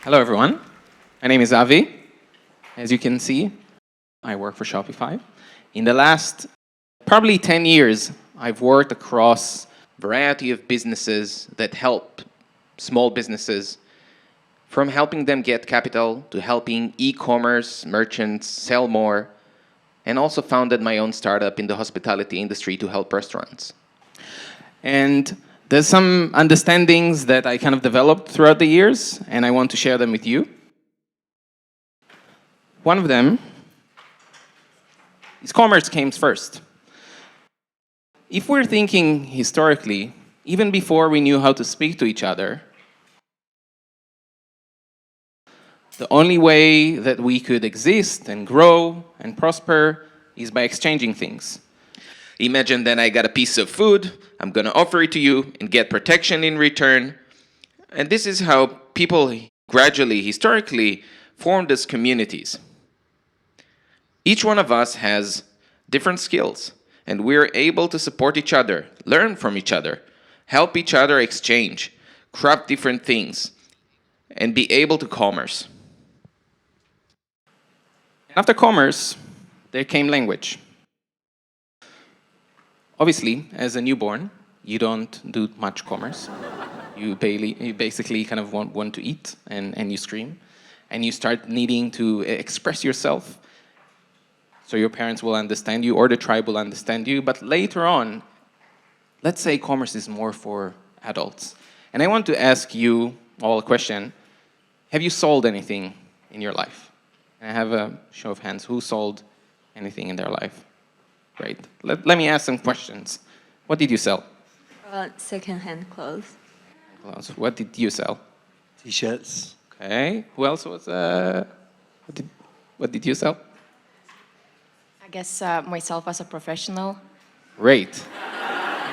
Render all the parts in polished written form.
Hello, everyone. My name is Avi. As you can see, I work for Shopify. In the last probably 10 years, I've worked across a variety of businesses that help small businesses, from helping them get capital to helping e-commerce merchants sell more, and also founded my own startup in the hospitality industry to help restaurants. And there's some understandings that I kind of developed throughout the years, and I want to share them with you. One of them is commerce came first. If we're thinking historically, even before we knew how to speak to each other, the only way that we could exist and grow and prosper is by exchanging things. Imagine that I got a piece of food, I'm going to offer it to you and get protection in return. And this is how people gradually, historically, formed as communities. Each one of us has different skills, and we're able to support each other, learn from each other, help each other exchange, craft different things, and be able to commerce. After commerce, there came language. Obviously, as a newborn, you don't do much commerce. You basically kind of want to eat, and you scream. And you start needing to express yourself so your parents will understand you or the tribe will understand you. But later on, let's say commerce is more for adults. And I want to ask you all a question. Have you sold anything in your life? And I have a show of hands. Who sold anything in their life? Great. Let me ask some questions. What did you sell? Second-hand clothes. What did you sell? T-shirts. Okay. Who else was? What did you sell? I guess myself as a professional. Great.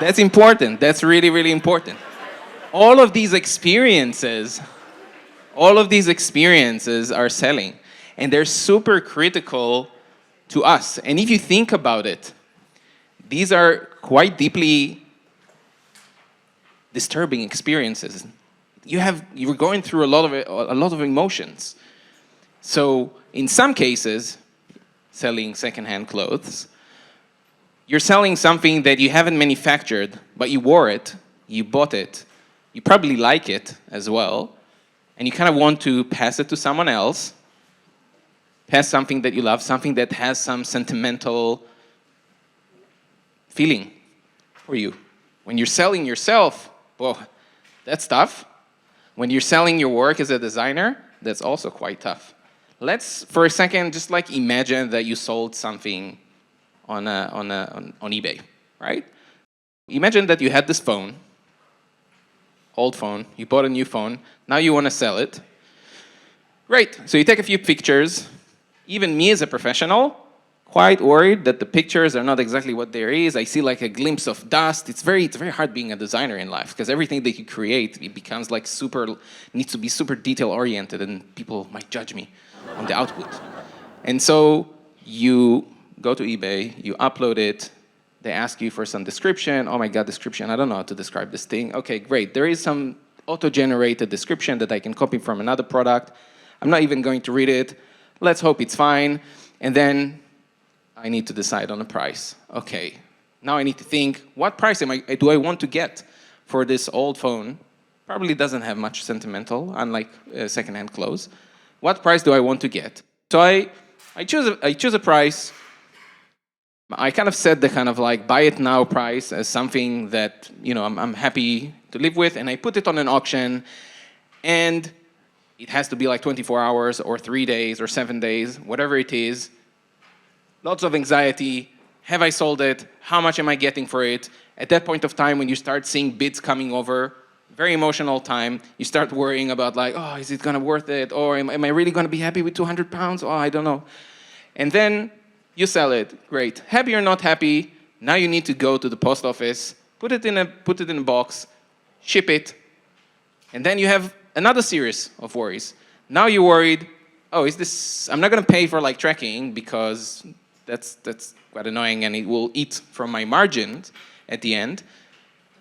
That's important. That's really, really important. All of these experiences are selling, and they're super critical to us. And if you think about it, these are quite deeply disturbing experiences. You're going through a lot of emotions. So in some cases, selling secondhand clothes, you're selling something that you haven't manufactured, but you wore it, you bought it, you probably like it as well, and you kind of want to pass it to someone else, pass something that you love, something that has some sentimental feeling for you. When you're selling yourself, well, that's tough. When you're selling your work as a designer, that's also quite tough. Let's, for a second, just like imagine that you sold something on eBay, right? Imagine that you had this phone, old phone, you bought a new phone, now you want to sell it. Great, so you take a few pictures. Even me as a professional, quite worried that the pictures are not exactly what there is. I see like a glimpse of dust. It's very hard being a designer in life because everything that you create, it becomes like needs to be super detail oriented, and people might judge me on the output. And so you go to eBay, you upload it, they ask you for some description. Oh my God, description, I don't know how to describe this thing. Okay, great, there is some auto-generated description that I can copy from another product. I'm not even going to read it. Let's hope it's fine. And then I need to decide on a price. Okay, now I need to think, what price do I want to get for this old phone? Probably doesn't have much sentimental, unlike secondhand clothes. What price do I want to get? So I choose a price. I kind of set the kind of like buy it now price as something that I'm happy to live with, and I put it on an auction, and it has to be like 24 hours or 3 days or 7 days, whatever it is. Lots of anxiety. Have I sold it? How much am I getting for it? At that point of time, when you start seeing bids coming over, very emotional time, you start worrying about like, oh, is it gonna worth it? Or am I really gonna be happy with 200 pounds? Oh, I don't know. And then you sell it, great. Happy or not happy, now you need to go to the post office, put it in a box, ship it, and then you have another series of worries. Now you're worried, oh, I'm not gonna pay for like tracking because that's quite annoying and it will eat from my margins at the end.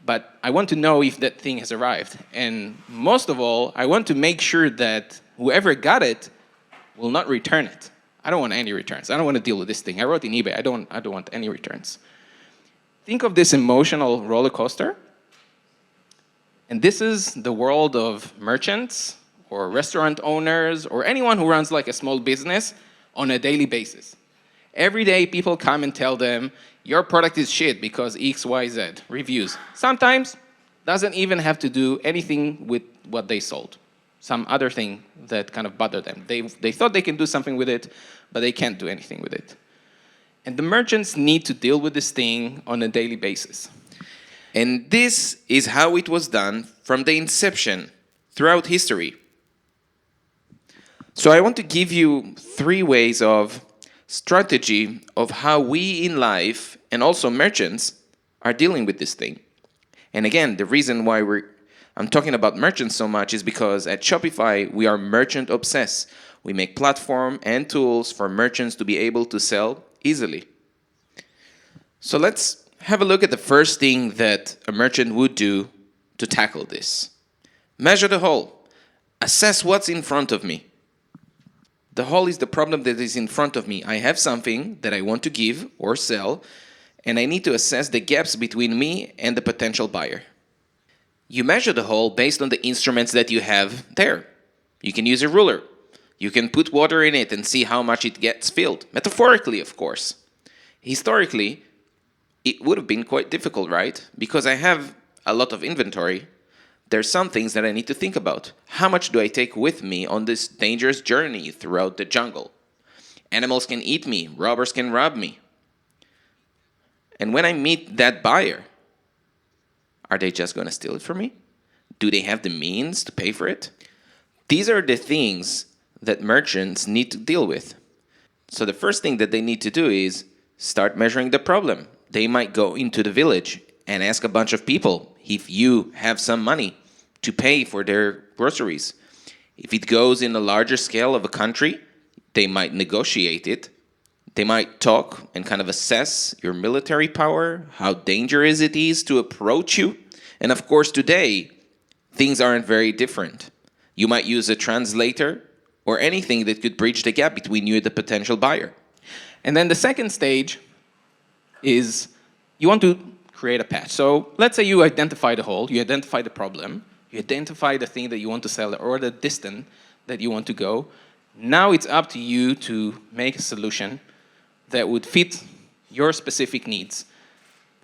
but I want to know if that thing has arrived. And most of all, I want to make sure that whoever got it will not return it. I don't want any returns. I don't want to deal with this thing. I wrote in eBay, I don't want any returns. Think of this emotional roller coaster. And this is the world of merchants or restaurant owners or anyone who runs like a small business on a daily basis. Every day people come and tell them, your product is shit because X, Y, Z, reviews. Sometimes doesn't even have to do anything with what they sold. Some other thing that kind of bothered them. They thought they can do something with it, but they can't do anything with it. And the merchants need to deal with this thing on a daily basis. And this is how it was done from the inception throughout history. So I want to give you 3 ways of strategy of how we in life and also merchants are dealing with this thing. And again, the reason why I'm talking about merchants so much is because at Shopify, we are merchant obsessed. We make platform and tools for merchants to be able to sell easily. So let's have a look at the first thing that a merchant would do to tackle this. Measure the whole. Assess what's in front of me. The whole is the problem that is in front of me. I have something that I want to give or sell, and I need to assess the gaps between me and the potential buyer. You measure the whole based on the instruments that you have there. You can use a ruler. You can put water in it and see how much it gets filled. Metaphorically, of course. Historically, it would have been quite difficult, right? Because I have a lot of inventory. There's some things that I need to think about. How much do I take with me on this dangerous journey throughout the jungle? Animals can eat me. Robbers can rob me. And when I meet that buyer, are they just going to steal it from me? Do they have the means to pay for it? These are the things that merchants need to deal with. So the first thing that they need to do is start measuring the problem. They might go into the village and ask a bunch of people if you have some money to pay for their groceries. If it goes in a larger scale of a country, they might negotiate it. They might talk and kind of assess your military power, how dangerous it is to approach you. And of course, today, things aren't very different. You might use a translator or anything that could bridge the gap between you and the potential buyer. And then the second stage is you want to create a patch. So let's say you identify the hole, you identify the problem, you identify the thing that you want to sell or the distance that you want to go. Now it's up to you to make a solution that would fit your specific needs.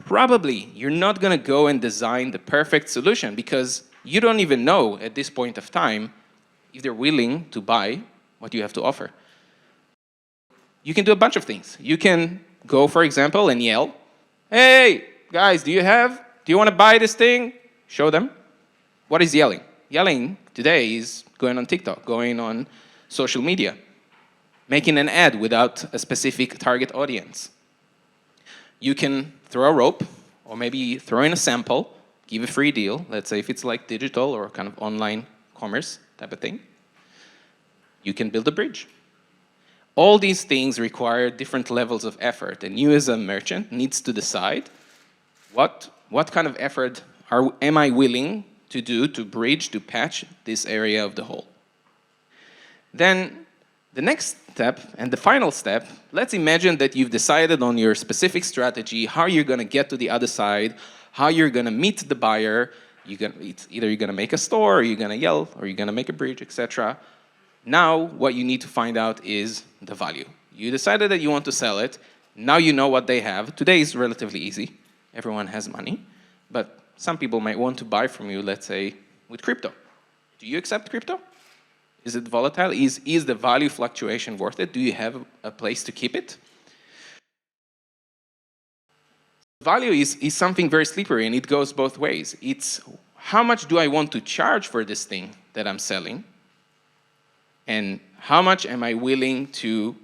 Probably you're not going to go and design the perfect solution because you don't even know at this point of time if they're willing to buy what you have to offer. You can do a bunch of things. You can go, for example, and yell, hey, guys, do you want to buy this thing? Show them. What is yelling? Yelling today is going on TikTok, going on social media, making an ad without a specific target audience. You can throw a rope, or maybe throw in a sample, give a free deal, let's say if it's like digital or kind of online commerce type of thing. You can build a bridge. All these things require different levels of effort, and you as a merchant needs to decide what kind of effort am I willing to do to bridge, to patch this area of the hole. Then the next step and the final step, let's imagine that you've decided on your specific strategy, how you're going to get to the other side, how you're going to meet the buyer. It's either you're going to make a store, or you're going to yell, or you're going to make a bridge, etc. Now, what you need to find out is the value. You decided that you want to sell it. Now you know what they have. Today is relatively easy. Everyone has money. But some people might want to buy from you, let's say, with crypto. Do you accept crypto? Is it volatile? Is the value fluctuation worth it? Do you have a place to keep it? Value is something very slippery, and it goes both ways. It's how much do I want to charge for this thing that I'm selling? And how much am I willing to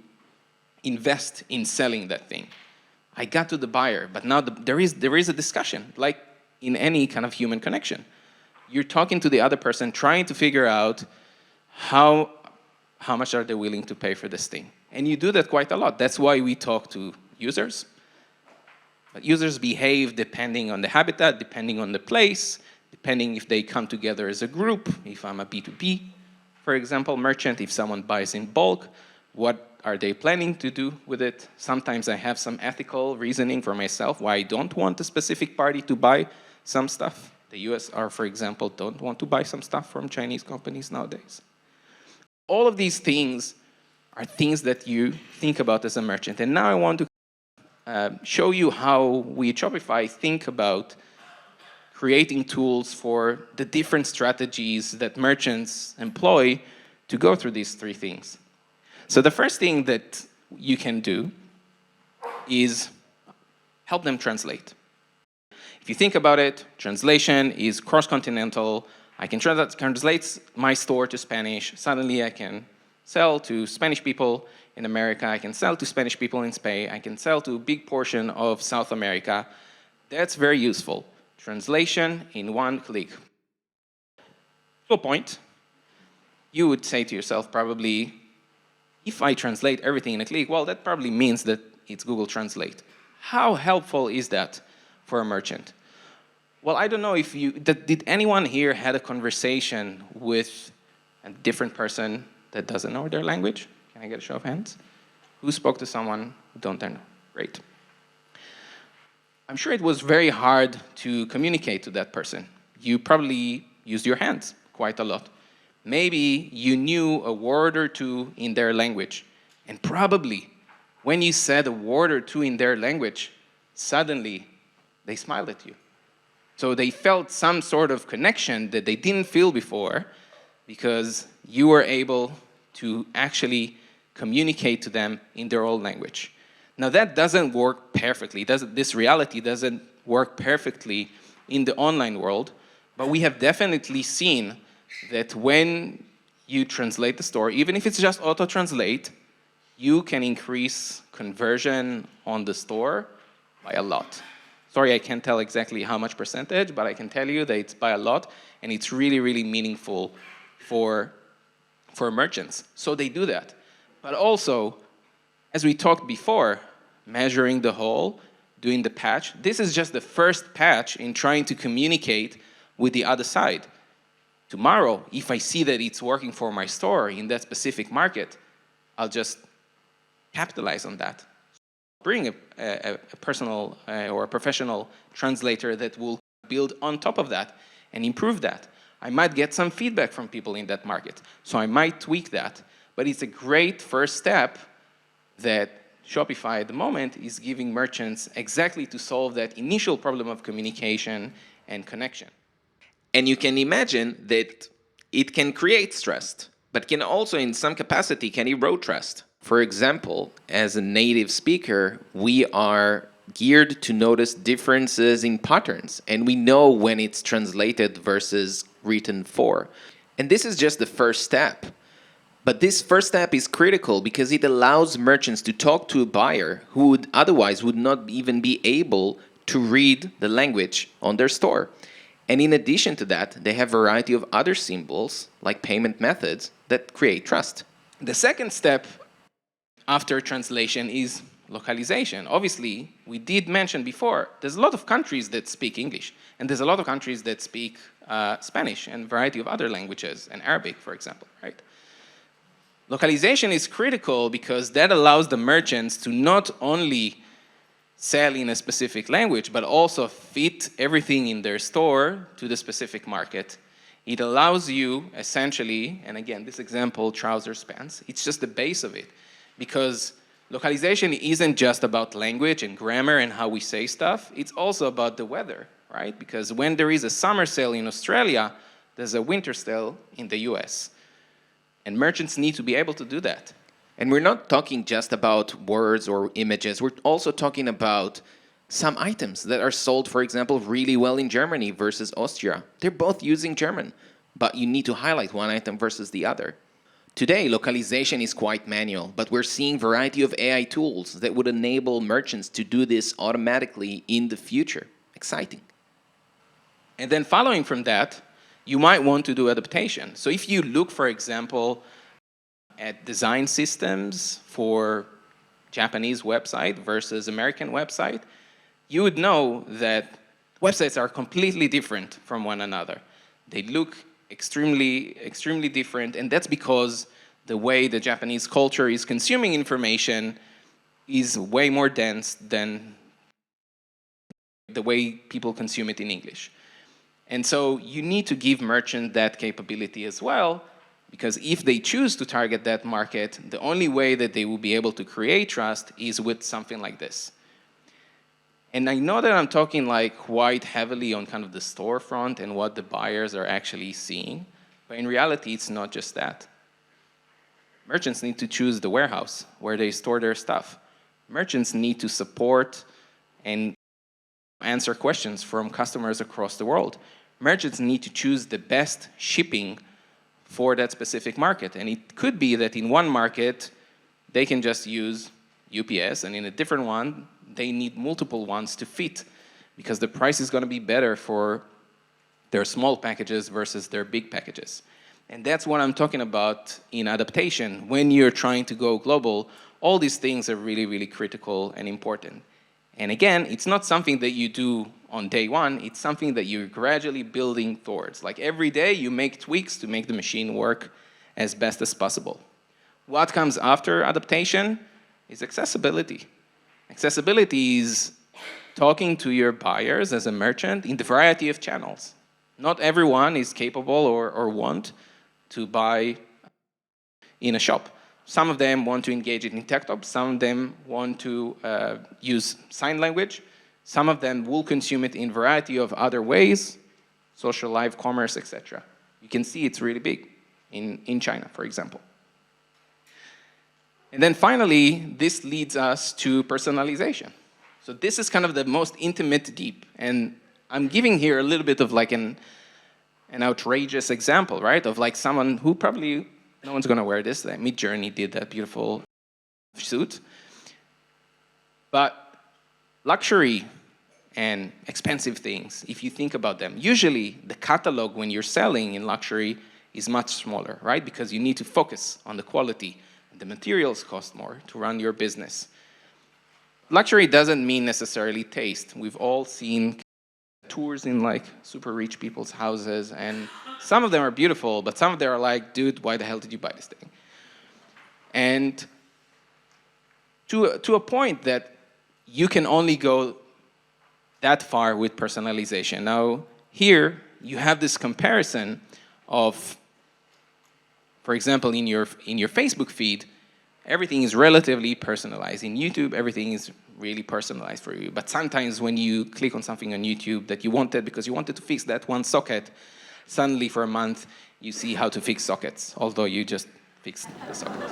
invest in selling that thing? I got to the buyer, but now there is a discussion, like in any kind of human connection. You're talking to the other person, trying to figure out how much are they willing to pay for this thing. And you do that quite a lot. That's why we talk to users. But users behave depending on the habitat, depending on the place, depending if they come together as a group, if I'm a B2B, for example, merchant, if someone buys in bulk, what are they planning to do with it? Sometimes I have some ethical reasoning for myself why I don't want a specific party to buy some stuff. The USR, for example, don't want to buy some stuff from Chinese companies nowadays. All of these things are things that you think about as a merchant. And now I want to show you how we at Shopify think about creating tools for the different strategies that merchants employ to go through these three things. So the first thing that you can do is help them translate. If you think about it, translation is cross-continental. I can translate my store to Spanish. Suddenly I can sell to Spanish people in America. I can sell to Spanish people in Spain. I can sell to a big portion of South America. That's very useful. Translation in one click. To a point, you would say to yourself probably, if I translate everything in a click, well, that probably means that it's Google Translate. How helpful is that for a merchant? Well, I don't know if did anyone here had a conversation with a different person that doesn't know their language? Can I get a show of hands? Who spoke to someone who don't know? Great. I'm sure it was very hard to communicate to that person. You probably used your hands quite a lot. Maybe you knew a word or two in their language, and probably when you said a word or two in their language, suddenly they smiled at you. So they felt some sort of connection that they didn't feel before because you were able to actually communicate to them in their own language. Now that doesn't work perfectly. This reality doesn't work perfectly in the online world, but we have definitely seen that when you translate the store, even if it's just auto-translate, you can increase conversion on the store by a lot. Sorry, I can't tell exactly how much percentage, but I can tell you that it's by a lot, and it's really, really meaningful for merchants. So they do that. But also, as we talked before, measuring the whole, doing the patch, this is just the first patch in trying to communicate with the other side. Tomorrow, if I see that it's working for my store in that specific market, I'll just capitalize on that. Bring a personal or a professional translator that will build on top of that and improve that. I might get some feedback from people in that market, so I might tweak that. But it's a great first step that Shopify at the moment is giving merchants exactly to solve that initial problem of communication and connection. And you can imagine that it can create trust, but can also in some capacity can erode trust. For example, as a native speaker, we are geared to notice differences in patterns, and we know when it's translated versus written for. And this is just the first step. But this first step is critical because it allows merchants to talk to a buyer who would otherwise would not even be able to read the language on their store. And in addition to that, they have a variety of other symbols, like payment methods, that create trust. The second step after translation is localization. Obviously, we did mention before, there's a lot of countries that speak English, and there's a lot of countries that speak Spanish and a variety of other languages, and Arabic, for example, right? Localization is critical because that allows the merchants to not only sell in a specific language, but also fit everything in their store to the specific market. It allows you essentially, and again, this example, trousers, pants, it's just the base of it. Because localization isn't just about language and grammar and how we say stuff, it's also about the weather, right? Because when there is a summer sale in Australia, there's a winter sale in the US. And merchants need to be able to do that. And we're not talking just about words or images. We're also talking about some items that are sold, for example, really well in Germany versus Austria. They're both using German, but you need to highlight one item versus the other. Today, localization is quite manual, but we're seeing a variety of AI tools that would enable merchants to do this automatically in the future. Exciting. And then following from that, you might want to do adaptation. So if you look, for example, at design systems for Japanese website versus American website, you would know that websites are completely different from one another. They look extremely, extremely different, and that's because the way the Japanese culture is consuming information is way more dense than the way people consume it in English. And so you need to give merchants that capability as well, because if they choose to target that market, the only way that they will be able to create trust is with something like this. And I know that I'm talking like quite heavily on kind of the storefront and what the buyers are actually seeing, but in reality, it's not just that. Merchants need to choose the warehouse where they store their stuff. Merchants need to support and answer questions from customers across the world. Merchants need to choose the best shipping for that specific market. And it could be that in one market, they can just use UPS, and in a different one, they need multiple ones to fit, because the price is going to be better for their small packages versus their big packages. And that's what I'm talking about in adaptation. When you're trying to go global, all these things are really, really critical and important. And again, it's not something that you do on day one, it's something that you're gradually building towards. Like every day, you make tweaks to make the machine work as best as possible. What comes after adaptation is accessibility. Accessibility is talking to your buyers as a merchant in the variety of channels. Not everyone is capable or want to buy in a shop. Some of them want to engage in TechTop, some of them want to use sign language, some of them will consume it in a variety of other ways, social live commerce, etc. You can see it's really big in China, for example. And then finally, this leads us to personalization. So this is kind of the most intimate deep. And I'm giving here a little bit of like an outrageous example, right? Of like someone who probably, no one's gonna wear this. Midjourney did that beautiful suit. But luxury and expensive things, if you think about them, usually the catalog when you're selling in luxury is much smaller, right? Because you need to focus on the quality. The materials cost more to run your business. Luxury doesn't mean necessarily taste. We've all seen tours in like super rich people's houses, and some of them are beautiful, but some of them are like, dude, why the hell did you buy this thing? And to a point that you can only go that far with personalization. Now, here you have this comparison of, for example, in your Facebook feed, everything is relatively personalized. In YouTube, everything is really personalized for you. But sometimes when you click on something on YouTube that you wanted because you wanted to fix that one socket, suddenly for a month, you see how to fix sockets, although you just fixed the socket.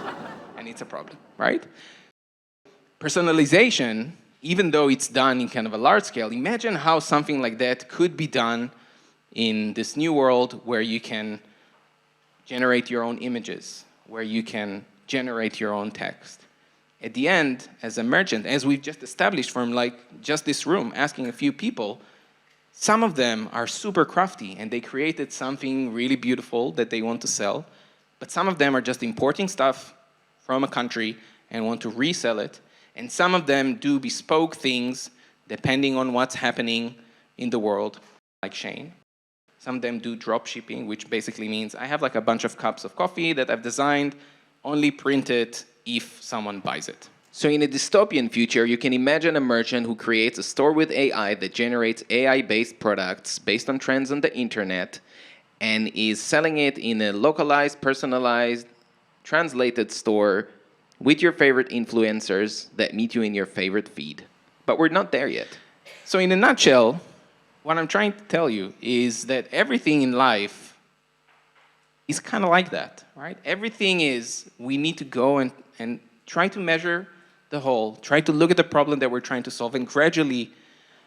And it's a problem, right? Personalization, even though it's done in kind of a large scale, imagine how something like that could be done in this new world where you can generate your own images, where you can generate your own text. At the end, as a merchant, as we've just established from like just this room, asking a few people, some of them are super crafty and they created something really beautiful that they want to sell, but some of them are just importing stuff from a country and want to resell it, and some of them do bespoke things depending on what's happening in the world, like Shane. Some of them do drop shipping, which basically means I have like a bunch of cups of coffee that I've designed, only print it if someone buys it. So in a dystopian future, you can imagine a merchant who creates a store with AI that generates AI-based products based on trends on the internet and is selling it in a localized, personalized, translated store with your favorite influencers that meet you in your favorite feed. But we're not there yet. So in a nutshell, what I'm trying to tell you is that everything in life is kind of like that, right? Everything is, we need to go and try to measure the whole, try to look at the problem that we're trying to solve, and gradually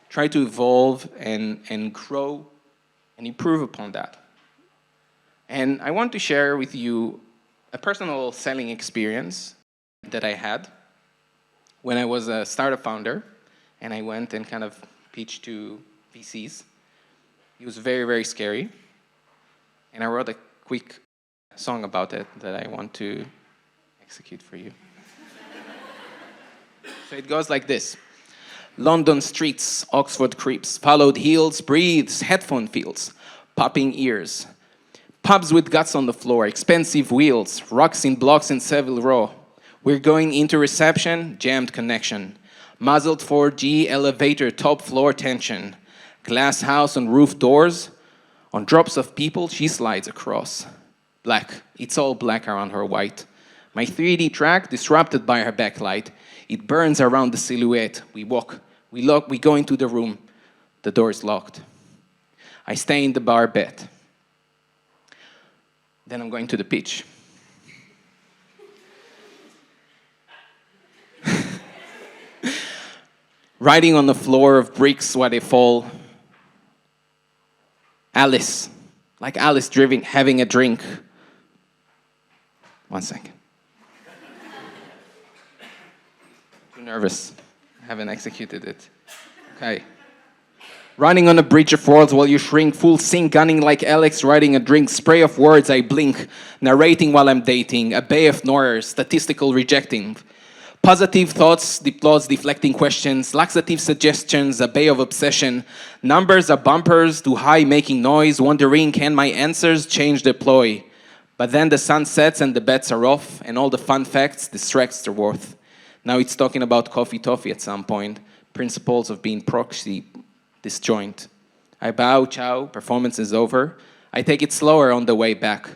try to evolve and grow and improve upon that. And I want to share with you a personal selling experience that I had when I was a startup founder, and I went and kind of pitched to VCs. It was very, very scary. And I wrote a quick song about it that I want to execute for you. So it goes like this. London streets, Oxford creeps, followed heels, breathes, headphone feels, popping ears. Pubs with guts on the floor, expensive wheels, rocks in blocks in Savile Row. We're going into reception, jammed connection. Muzzled 4G, elevator, top floor tension. Glass house on roof doors. On drops of people, she slides across. Black, it's all black around her white. My 3D track disrupted by her backlight. It burns around the silhouette. We walk, we go into the room. The door is locked. I stay in the bar bed. Then I'm going to the pitch. Riding on the floor of bricks while they fall. Alice, like Alice driving, having a drink. 1 second. Too nervous. I haven't executed it. Okay. Running on a bridge of worlds while you shrink, full sync, gunning like Alex, riding a drink, spray of words I blink, narrating while I'm dating, a bay of noise, statistical rejecting. Positive thoughts, deflecting questions, laxative suggestions, a bay of obsession. Numbers are bumpers, too high making noise, wondering can my answers change the ploy? But then the sun sets and the bets are off, and all the fun facts distracts the worth. Now it's talking about coffee toffee at some point, principles of being proxy disjoint. I bow, ciao, performance is over. I take it slower on the way back.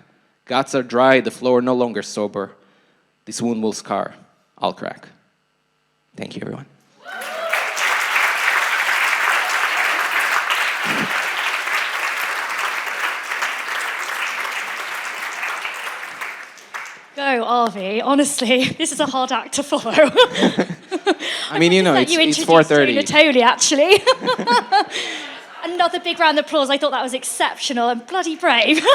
Guts are dry, the floor no longer sober. This wound will scar. I'll crack. Thank you, everyone. Go, Avi. Honestly, this is a hard act to follow. I mean, you know, it's 4:30. Natoli, actually. Another big round of applause. I thought that was exceptional and bloody brave.